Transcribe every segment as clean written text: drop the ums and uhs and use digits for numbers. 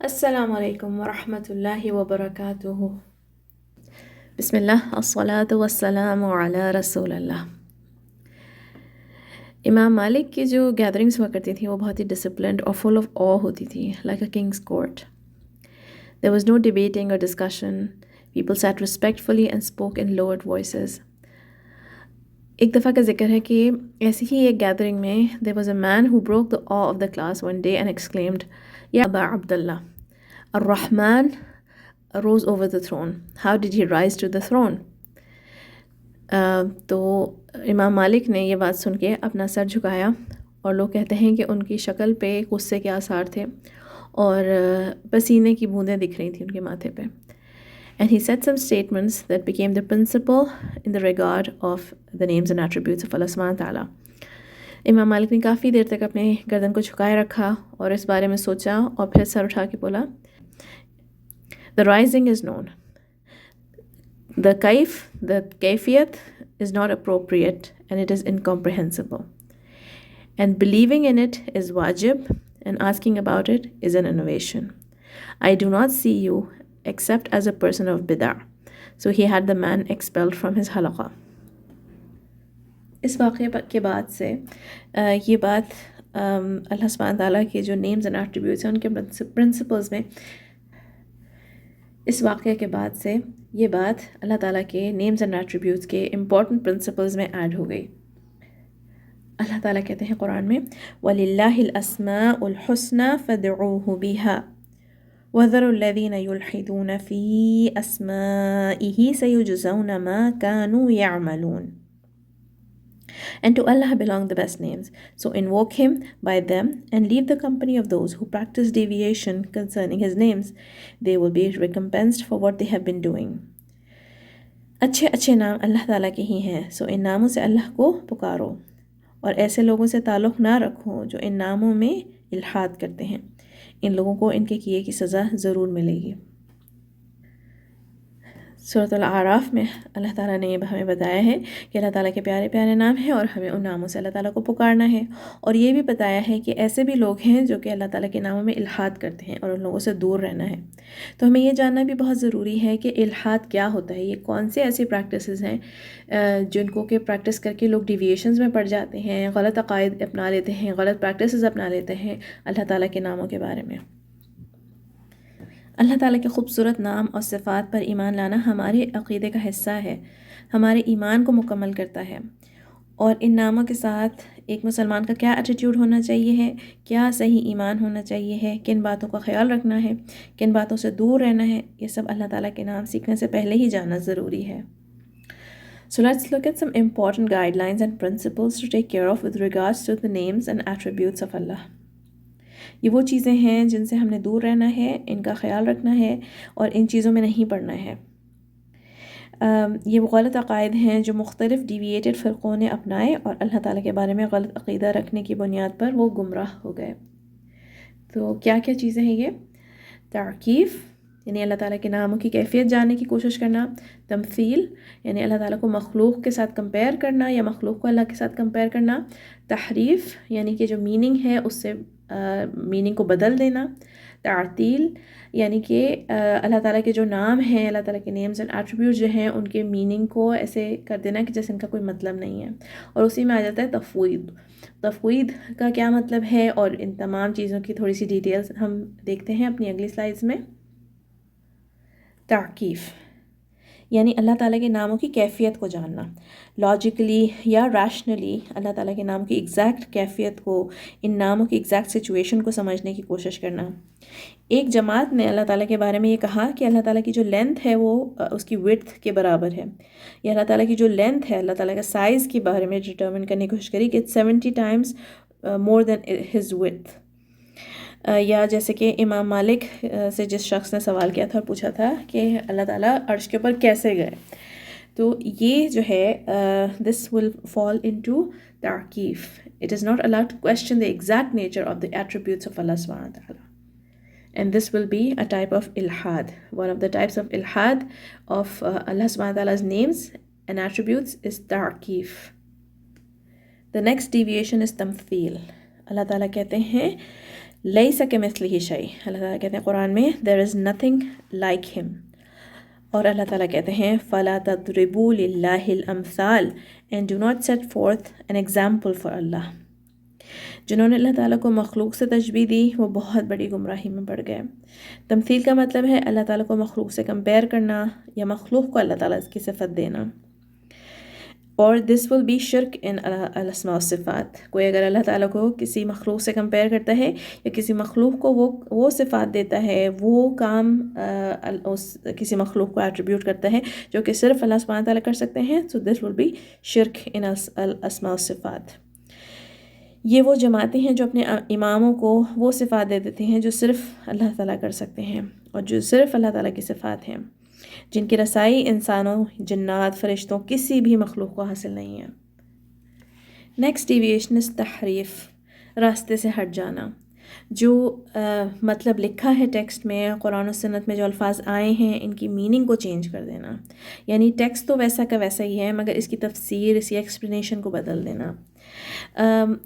السلام علیکم ورحمۃ اللہ وبرکاتہ۔ بسم اللہ الصلاۃ والسلام علی رسول اللہ۔ امام مالک کی جو گیدرنگس ہوا کرتی تھیں وہ بہت ہی ڈسپلنڈ اور فل آف آ ہوتی تھی، like a king's court. There was no debating اور discussion, people sat respectfully and spoke in lowered voices. ایک دفعہ کا ذکر ہے کہ ایسی ہی ایک گیدرنگ میں there was a man who broke the a of the class one day and exclaimed یا ابا عبداللہ الرحمن rose over the throne. How did he rise to the throne? تو امام مالک نے یہ بات سن کے اپنا سر جھکایا، اور لوگ کہتے ہیں کہ ان کی شکل پہ غصے کے آثار تھے اور پسینے کی بوندیں دکھ رہی تھیں ان کے ماتھے پہ۔ And he said some statements that became the principle in the regard of the names and attributes of Allah subhanahu wa ta'ala. امام مالک نے کافی دیر تک اپنے گردن کو جھکائے رکھا اور اس بارے میں سوچا، اور پھر سر اٹھا کے بولا The rising is known. The kayfiyat is not appropriate and it is incomprehensible. And believing in it is wajib and asking about it is an innovation. I do not see you except as a person of bid'ah. So he had the man expelled from his halaqa. اس واقعے کے بعد سے یہ بات اللہ سبحانہ تعالیٰ کے جو نیمز اینڈ ایٹریبیوٹس ہیں ان کے پرنسپلز میں، اس واقعے کے بعد سے یہ بات اللہ تعالیٰ کے نیمز اینڈ ایٹریبیوٹس کے امپورٹنٹ پرنسپلز میں ایڈ ہو گئی۔ اللہ تعالیٰ کہتے ہیں قرآن میں وَلِلَّهِ الْأَسْمَاءُ الْحُسْنَى فَادْعُوهُ بِهَا وَذَرُوا الَّذِينَ يُلْحِدُونَ فِي أَسْمَائِهِ سَيُجْزَوْنَ مَا كَانُوا يَعْمَلُونَ. And to Allah belong the best names, so invoke Him by them and leave the company of those who practice deviation concerning His names. They will be recompensed for what they have been doing. اچھے اچھے نام اللہ تعالیٰ کے ہی ہیں، سو ان ناموں سے اللہ کو پکارو اور ایسے لوگوں سے تعلق نہ رکھو جو ان ناموں میں الحاد کرتے ہیں، ان لوگوں کو ان کے کیے کی سزا ضرور ملے گی۔ سورۃ الاعراف میں اللہ تعالیٰ نے ہمیں بتایا ہے کہ اللہ تعالیٰ کے پیارے پیارے نام ہیں اور ہمیں ان ناموں سے اللہ تعالیٰ کو پکارنا ہے، اور یہ بھی بتایا ہے کہ ایسے بھی لوگ ہیں جو کہ اللہ تعالیٰ کے ناموں میں الحاد کرتے ہیں اور ان لوگوں سے دور رہنا ہے۔ تو ہمیں یہ جاننا بھی بہت ضروری ہے کہ الحاد کیا ہوتا ہے، یہ کون سے ایسی پریکٹسز ہیں جن کو کہ پریکٹس کر کے لوگ ڈیویشنز میں پڑ جاتے ہیں، غلط عقائد اپنا لیتے ہیں، غلط پریکٹسز اپنا لیتے ہیں اللہ تعالیٰ کے ناموں کے بارے میں۔ اللہ تعالیٰ کے خوبصورت نام اور صفات پر ایمان لانا ہمارے عقیدے کا حصہ ہے، ہمارے ایمان کو مکمل کرتا ہے۔ اور ان ناموں کے ساتھ ایک مسلمان کا کیا ایٹیٹیوڈ ہونا چاہیے ہے، کیا صحیح ایمان ہونا چاہیے ہے، کن باتوں کا خیال رکھنا ہے، کن باتوں سے دور رہنا ہے، یہ سب اللہ تعالیٰ کے نام سیکھنے سے پہلے ہی جاننا ضروری ہے۔ So let's look at some important guidelines and principles to take care of with regards to the names and attributes of Allah. یہ وہ چیزیں ہیں جن سے ہم نے دور رہنا ہے، ان کا خیال رکھنا ہے اور ان چیزوں میں نہیں پڑنا ہے۔ یہ وہ غلط عقائد ہیں جو مختلف ڈیویٹڈ فرقوں نے اپنائے اور اللہ تعالیٰ کے بارے میں غلط عقیدہ رکھنے کی بنیاد پر وہ گمراہ ہو گئے۔ تو کیا کیا چیزیں ہیں یہ؟ تعقیف یعنی اللہ تعالیٰ کے ناموں کی کیفیت جاننے کی کوشش کرنا، تمثیل یعنی اللہ تعالیٰ کو مخلوق کے ساتھ کمپیئر کرنا یا مخلوق کو اللہ کے ساتھ کمپیئر کرنا، تحریف یعنی کہ جو میننگ ہے اس سے میننگ کو بدل دینا، تعطیل یعنی کہ اللہ تعالیٰ کے جو نام ہیں، اللہ تعالیٰ کے نیمز اینڈ ایٹریبیوٹ جو ہیں ان کے میننگ کو ایسے کر دینا کہ جیسے ان کا کوئی مطلب نہیں ہے، اور اسی میں آ جاتا ہے تفویض۔ تفویض کا کیا مطلب ہے اور ان تمام چیزوں کی تھوڑی سی ڈیٹیلز ہم دیکھتے ہیں اپنی اگلی سلائیڈز میں۔ تعقیف یعنی اللہ تعالیٰ کے ناموں کی کیفیت کو جاننا، لاجیکلی یا ریشنلی اللہ تعالیٰ کے نام کی ایگزیکٹ کیفیت کو، ان ناموں کی ایگزیکٹ سچویشن کو سمجھنے کی کوشش کرنا۔ ایک جماعت نے اللہ تعالیٰ کے بارے میں یہ کہا کہ اللہ تعالیٰ کی جو لینتھ ہے وہ اس کی وڈتھ کے برابر ہے، یا اللہ تعالیٰ کی جو لینتھ ہے، اللہ تعالیٰ کا سائز کے بارے میں ڈٹرمن کرنے کی کوشش کری کہ 70 times more than his width۔ یا جیسے کہ امام مالک سے جس شخص نے سوال کیا تھا اور پوچھا تھا کہ اللہ تعالیٰ عرش کے اوپر کیسے گئے، تو یہ جو ہے this will fall into تعقیف۔ It is not allowed to question the exact nature of the attributes of Allah subhanahu wa ta'ala. And this will be a type of ilhad. One of the types of ilhad of Allah subhanahu wa ta'ala's names and attributes is ta'qif. The next deviation is tamthil. اللہ تعالیٰ کہتے ہیں لیس کمثلہ شیء، اللہ تعالیٰ کہتے ہیں قرآن میں there is nothing like him. اور اللہ تعالیٰ کہتے ہیں فَلَا تَضْرِبُوا لِلَّهِ الْأَمْثَالِ and do not set forth an example for Allah. جنہوں نے اللہ تعالیٰ کو مخلوق سے تشبیہ دی وہ بہت بڑی گمراہی میں پڑ گئے. تمثیل کا مطلب ہے اللہ تعالیٰ کو مخلوق سے کمپیئر کرنا یا مخلوق کو اللہ تعالیٰ کی صفت دینا. اور دس ول بی شرک ان الاسماء والصفات. کوئی اگر اللہ تعالیٰ کو کسی مخلوق سے کمپیئر کرتا ہے یا کسی مخلوق کو وہ صفات دیتا ہے، وہ کام کسی مخلوق کو ایٹریبیوٹ کرتا ہے جو کہ صرف اللہ سبحانہ تعالیٰ کر سکتے ہیں، سو دس ول بی شرک ان الاسماء والصفات. یہ وہ جماعتیں ہیں جو اپنے اماموں کو وہ صفات دے دیتے ہیں جو صرف اللہ تعالیٰ کر سکتے ہیں اور جو صرف اللہ تعالیٰ کی صفات ہیں، جن کی رسائی انسانوں، جنات، فرشتوں، کسی بھی مخلوق کو حاصل نہیں ہے. نیکسٹ ڈیویشن از تحریف، راستے سے ہٹ جانا. جو مطلب لکھا ہے ٹیکسٹ میں، قرآن و سنت میں جو الفاظ آئے ہیں، ان کی میننگ کو چینج کر دینا. یعنی ٹیکسٹ تو ویسا کا ویسا ہی ہے مگر اس کی تفسیر، اس کی ایکسپلینیشن کو بدل دینا.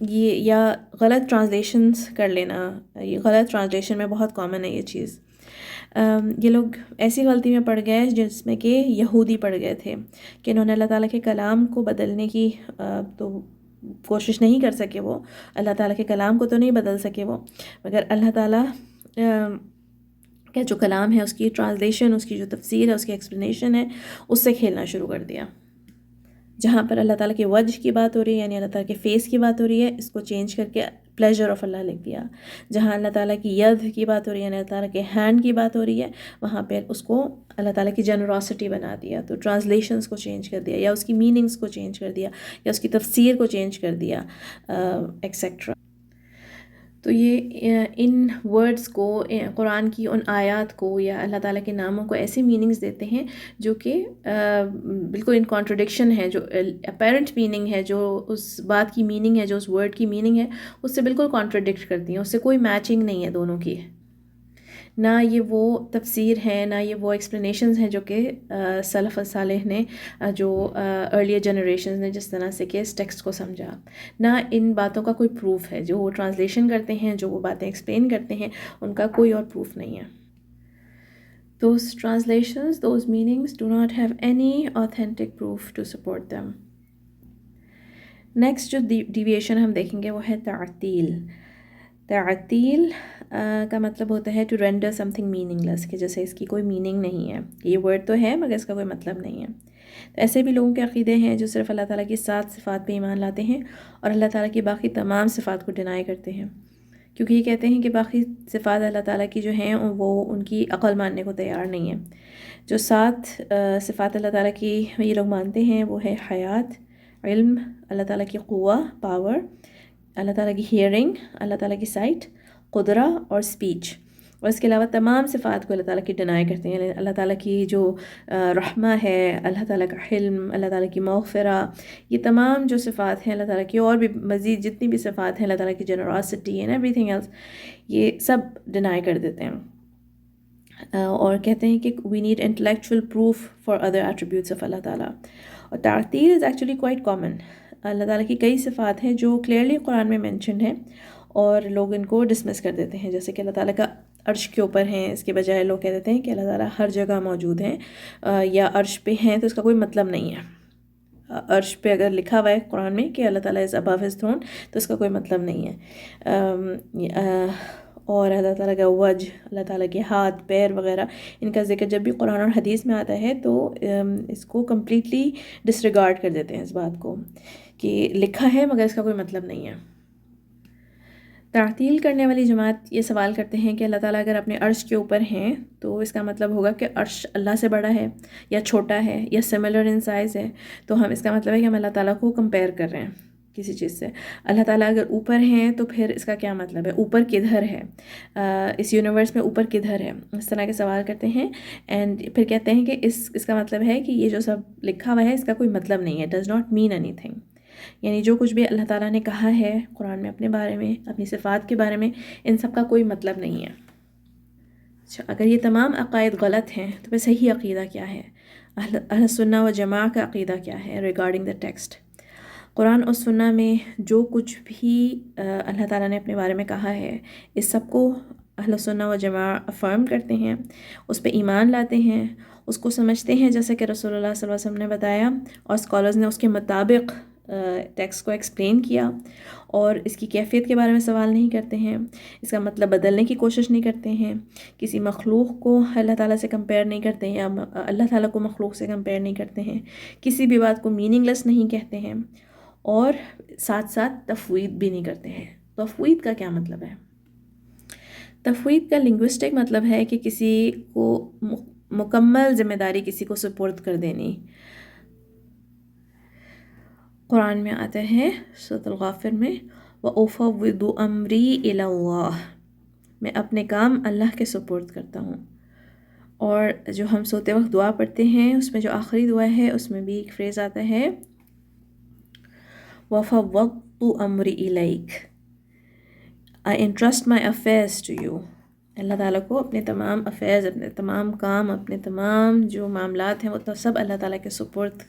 یہ یا غلط ٹرانسلیشنز کر لینا. یہ غلط ٹرانسلیشن میں بہت کامن ہے یہ چیز. یہ لوگ ایسی غلطی میں پڑ گئے جس میں کہ یہودی پڑ گئے تھے کہ انہوں نے اللہ تعالیٰ کے کلام کو بدلنے کی تو کوشش نہیں کر سکے. وہ اللہ تعالیٰ کے کلام کو تو نہیں بدل سکے وہ، مگر اللہ تعالیٰ کا جو کلام ہے اس کی ٹرانسلیشن، اس کی جو تفسیر ہے، اس کی ایکسپلینیشن ہے، اس سے کھیلنا شروع کر دیا. جہاں پر اللہ تعالیٰ کے وجہ کی بات ہو رہی ہے، یعنی اللہ تعالیٰ کے فیس کی بات ہو رہی ہے، اس کو چینج کر کے پلیجر آف اللہ لکھ دیا. جہاں اللہ تعالیٰ کی ید کی بات ہو رہی ہے، یعنی اللہ تعالیٰ کے ہینڈ کی بات ہو رہی ہے، وہاں پہ اس کو اللہ تعالیٰ کی جنراسٹی بنا دیا. تو ٹرانسلیشنس کو چینج کر دیا، یا اس کی میننگس کو چینج کر دیا، یا اس کی تفسیر کو چینج کر دیا، ایکسیکٹرا. تو یہ ان ورڈز کو، قرآن کی ان آیات کو یا اللہ تعالیٰ کے ناموں کو ایسی میننگز دیتے ہیں جو کہ بالکل ان کانٹرڈکشن ہے، جو اپیرنٹ میننگ ہے، جو اس بات کی میننگ ہے، جو اس ورڈ کی میننگ ہے، اس سے بالکل کانٹرڈکٹ کرتی ہیں. اس سے کوئی میچنگ نہیں ہے دونوں کی. نہ یہ وہ تفسیر ہے، نہ یہ وہ ایکسپلینیشنز ہیں جو کہ سلف صالح نے، جو ارلیئر جنریشنز نے جس طرح سے کہ اس ٹیکسٹ کو سمجھا. نہ ان باتوں کا کوئی پروف ہے. جو وہ ٹرانسلیشن کرتے ہیں، جو وہ باتیں ایکسپلین کرتے ہیں، ان کا کوئی اور پروف نہیں ہے. Those translations, those meanings do not have any authentic proof to support them. Next جو ڈیویشن ہم دیکھیں گے وہ ہے تعطیل. تعطیل کا مطلب ہوتا ہے to render something meaningless, کہ جیسے اس کی کوئی میننگ نہیں ہے. یہ ورڈ تو ہے مگر اس کا کوئی مطلب نہیں ہے. تو ایسے بھی لوگوں کے عقیدے ہیں جو صرف اللہ تعالیٰ کی 7 صفات پہ ایمان لاتے ہیں اور اللہ تعالیٰ کی باقی تمام صفات کو ڈینائی کرتے ہیں، کیونکہ یہ کہتے ہیں کہ باقی صفات اللہ تعالیٰ کی جو ہیں وہ ان کی عقل ماننے کو تیار نہیں ہیں. جو 7 صفات اللہ تعالیٰ کی یہ لوگ مانتے ہیں وہ ہے حیات، علم، اللہ تعالیٰ کی قوہ، پاور، اللہ تعالیٰ کی ہیئرنگ، اللہ تعالیٰ کی سائٹ، قدرہ اور اسپیچ. اور اس کے علاوہ تمام صفات کو اللہ تعالیٰ کی ڈینائی کرتے ہیں. اللہ تعالیٰ کی جو رحمہ ہے، اللہ تعالیٰ کا حلم، اللہ تعالیٰ کی مغفرہ، یہ تمام جو صفات ہیں اللہ تعالیٰ کی، اور بھی مزید جتنی بھی صفات ہیں اللہ تعالیٰ کی، generosity and everything else, یہ سب ڈینائی کر دیتے ہیں. اور کہتے ہیں کہ we need intellectual proof for other attributes of اللہ تعالیٰ. اور تعطیل از ایکچولی کوائٹ کامن. اللہ تعالیٰ کی کئی صفات ہیں جو کلیئرلی قرآن میں مینشنڈ ہیں اور لوگ ان کو ڈسمس کر دیتے ہیں. جیسے کہ اللہ تعالیٰ کا عرش کے اوپر ہیں، اس کے بجائے لوگ کہہ دیتے ہیں کہ اللہ تعالیٰ ہر جگہ موجود ہیں، یا عرش پہ ہیں، تو اس کا کوئی مطلب نہیں ہے. عرش پہ اگر لکھا ہوا ہے قرآن میں کہ اللہ تعالیٰ از ابو ہز تھرون، تو اس کا کوئی مطلب نہیں ہے. اور اللہ تعالیٰ کا وجہ، اللہ تعالیٰ کے ہاتھ، پیر وغیرہ، ان کا ذکر جب بھی قرآن اور حدیث میں آتا ہے تو اس کو کمپلیٹلی ڈسریگارڈ کر دیتے ہیں، اس بات کو کہ لکھا ہے مگر اس کا کوئی مطلب نہیں ہے. تعطیل کرنے والی جماعت یہ سوال کرتے ہیں کہ اللہ تعالیٰ اگر اپنے عرش کے اوپر ہیں تو اس کا مطلب ہوگا کہ عرش اللہ سے بڑا ہے یا چھوٹا ہے یا سملر ان سائز ہے. تو ہم اس کا مطلب ہے کہ ہم اللہ تعالیٰ کو کمپیئر کر رہے ہیں کسی چیز سے. اللہ تعالیٰ اگر اوپر ہیں تو پھر اس کا کیا مطلب ہے؟ اوپر کدھر ہے؟ اس یونیورس میں اوپر کدھر ہے؟ اس طرح کے سوال کرتے ہیں. اینڈ پھر کہتے ہیں کہ اس کا مطلب ہے کہ یہ جو سب لکھا ہوا ہے اس کا کوئی مطلب نہیں ہے. Does not mean any thing. یعنی جو کچھ بھی اللہ تعالیٰ نے کہا ہے قرآن میں اپنے بارے میں، اپنی صفات کے بارے میں، ان سب کا کوئی مطلب نہیں ہے. اچھا، اگر یہ تمام عقائد غلط ہیں تو پھر صحیح عقیدہ کیا ہے؟ اہل سنہ و جماع کا عقیدہ کیا ہے ریگارڈنگ دا ٹیکسٹ؟ قرآن اور سنہ میں جو کچھ بھی اللہ تعالیٰ نے اپنے بارے میں کہا ہے، اس سب کو اہل سنہ و جماعہ افرم کرتے ہیں، اس پہ ایمان لاتے ہیں، اس کو سمجھتے ہیں جیسا کہ رسول اللہ صلی اللہ علیہ وسلم نے بتایا، اور اسکالرز نے اس کے مطابق ٹیکسٹ کو ایکسپلین کیا، اور اس کی کیفیت کے بارے میں سوال نہیں کرتے ہیں، اس کا مطلب بدلنے کی کوشش نہیں کرتے ہیں، کسی مخلوق کو اللہ تعالیٰ سے کمپیئر نہیں کرتے ہیں، یا اللہ تعالیٰ کو مخلوق سے کمپیئر نہیں کرتے ہیں، کسی بھی بات کو میننگ لیس نہیں کہتے ہیں، اور ساتھ ساتھ تفویض بھی نہیں کرتے ہیں۔ تفویض کا کیا مطلب ہے؟ تفویض کا لنگوسٹک مطلب ہے کہ کسی کو مکمل ذمہ داری کسی کو سپرد کر دینی۔ قرآن میں آتا ہے سورۃ الغافر میں وَأُفَوِّضُ أَمْرِي إِلَى اللَّهِ، میں اپنے کام اللہ کے سپرد کرتا ہوں۔ اور جو ہم سوتے وقت دعا پڑھتے ہیں اس میں جو آخری دعا ہے اس میں بھی ایک فریز آتا ہے وَفَوَّضْتُ أَمْرِي إِلَيْكَ، I entrust my affairs to you۔ اللہ تعالیٰ کو اپنے تمام افیئرز، اپنے تمام کام، اپنے تمام جو معاملات ہیں وہ تو سب اللہ تعالیٰ کے سپرد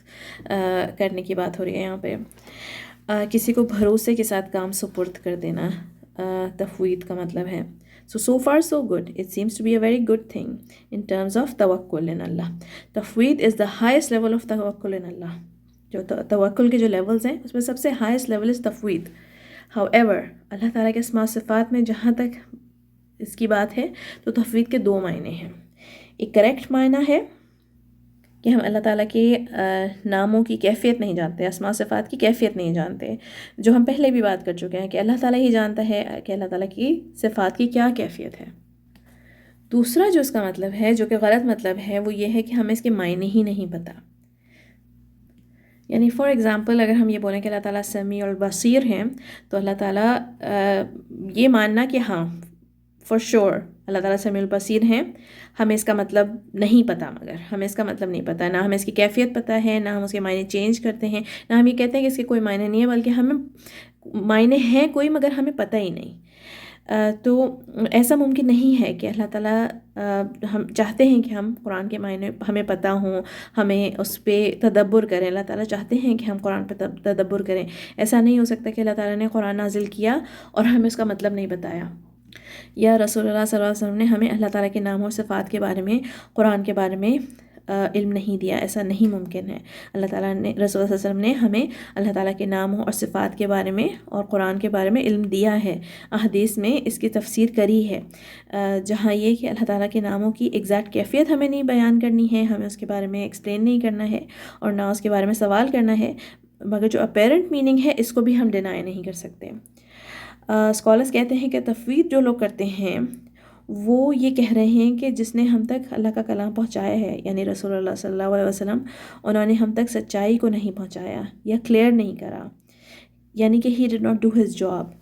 کرنے کی بات ہو رہی ہے یہاں پہ۔ کسی کو بھروسے کے ساتھ کام سپرد کر دینا تفویض کا مطلب ہے۔ So far so good. It seems to be a very good thing in terms of tawakkul in Allah. تفویض is the highest level of tawakkul in Allah۔ جو توکل کے جو لیولز ہیں اس میں سب سے highest level is تفویض۔ However اللہ تعالیٰ کے اسماء و صفات میں جہاں تک اس کی بات ہے تو تفویض کے دو معنی ہیں۔ ایک کریکٹ معنی ہے کہ ہم اللہ تعالیٰ کے ناموں کی کیفیت نہیں جانتے، اسماء و صفات کی کیفیت نہیں جانتے، جو ہم پہلے بھی بات کر چکے ہیں کہ اللہ تعالیٰ ہی جانتا ہے کہ اللہ تعالیٰ کی صفات کی کیا کیفیت ہے۔ دوسرا جو اس کا مطلب ہے، جو کہ غلط مطلب ہے، وہ یہ ہے کہ ہمیں اس کے معنی ہی نہیں پتہ۔ یعنی فار ایگزامپل اگر ہم یہ بولیں کہ اللہ تعالیٰ سمیع البصیر ہیں تو اللہ تعالیٰ یہ ماننا کہ ہاں فار شور اللہ تعالیٰ سمیع البصیر ہیں، ہمیں اس کا مطلب نہیں پتہ، مگر ہمیں اس کا مطلب نہیں پتہ، نہ ہمیں اس کی کیفیت پتہ ہے، نہ ہم اس کے معنی چینج کرتے ہیں، نہ ہم یہ کہتے ہیں کہ اس کے کوئی معنی نہیں ہے، بلکہ ہمیں معنی ہیں کوئی مگر ہمیں پتہ ہی نہیں۔ تو ایسا ممکن نہیں ہے کہ اللہ تعالیٰ ہم چاہتے ہیں کہ ہم قرآن کے معنی ہمیں پتہ ہوں، ہمیں اس پہ تدبر کریں، اللہ تعالیٰ چاہتے ہیں کہ ہم قرآن پہ تدبر کریں۔ ایسا نہیں ہو سکتا کہ اللہ تعالیٰ نے قرآن نازل کیا اور ہمیں اس کا مطلب نہیں بتایا، یا رسول اللہ صلی اللہ علیہ وسلم نے ہمیں اللہ تعالیٰ کے نام اور صفات کے بارے میں، قرآن کے بارے میں علم نہیں دیا۔ ایسا نہیں ممکن ہے۔ اللہ تعالیٰ نے، رسول اللہ صلی اللہ علیہ وسلم نے ہمیں اللہ تعالیٰ کے ناموں اور صفات کے بارے میں اور قرآن کے بارے میں علم دیا ہے، احادیث میں اس کی تفسیر کری ہے، جہاں یہ کہ اللہ تعالیٰ کے ناموں کی ایگزیکٹ کیفیت ہمیں نہیں بیان کرنی ہے، ہمیں اس کے بارے میں ایکسپلین نہیں کرنا ہے اور نہ اس کے بارے میں سوال کرنا ہے، مگر جو اپیرنٹ میننگ ہے اس کو بھی ہم ڈینائی نہیں کر سکتے۔ اسکالرز کہتے ہیں کہ تفویض جو لوگ کرتے ہیں وہ یہ کہہ رہے ہیں کہ جس نے ہم تک اللہ کا کلام پہنچایا ہے، یعنی رسول اللہ صلی اللہ علیہ وسلم، انہوں نے ہم تک سچائی کو نہیں پہنچایا یا کلیئر نہیں کرا، یعنی کہ he did not do his job۔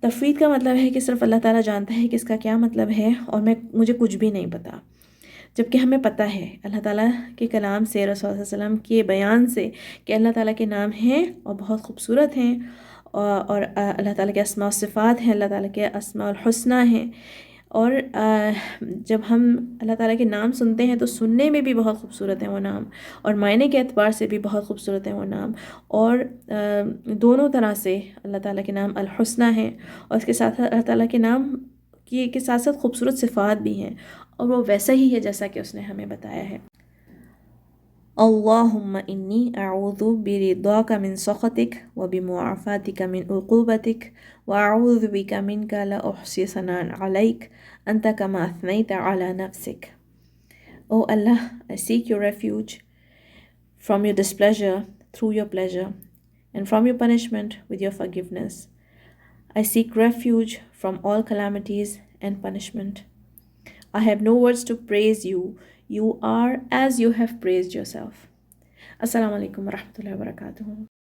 تفویض کا مطلب ہے کہ صرف اللہ تعالیٰ جانتا ہے کہ اس کا کیا مطلب ہے اور مجھے کچھ بھی نہیں پتہ، جبکہ ہمیں پتہ ہے اللہ تعالیٰ کے کلام سے، رسول اللہ صلی اللہ علیہ وسلم کے بیان سے کہ اللہ تعالیٰ کے نام ہیں اور بہت خوبصورت ہیں، اور اللہ تعالیٰ کے اسماء و صفات ہیں، اللہ تعالیٰ کے اسماء الحسنہ ہیں، اور جب ہم اللہ تعالیٰ کے نام سنتے ہیں تو سننے میں بھی بہت خوبصورت ہیں وہ نام، اور معنی کے اعتبار سے بھی بہت خوبصورت ہیں وہ نام، اور دونوں طرح سے اللہ تعالیٰ کے نام الحسنہ ہیں، اور اس کے ساتھ اللہ تعالیٰ کے نام کے ساتھ ساتھ خوبصورت صفات بھی ہیں، اور وہ ویسا ہی ہے جیسا کہ اس نے ہمیں بتایا ہے۔ اللہم انی اعوذ برضاک من سخطک وبمعافاتک من عقوبتک واعوذ بک منک لا احصی ثناء علیک انت کما اثنیت علی نفسک۔ Oh Allah, I seek your refuge from your displeasure through your pleasure, and from your punishment with your forgiveness. I seek refuge from all calamities and punishment. I have no words to praise you. You are as you have praised yourself. Assalamu alaikum wa rahmatullahi wa barakatuh.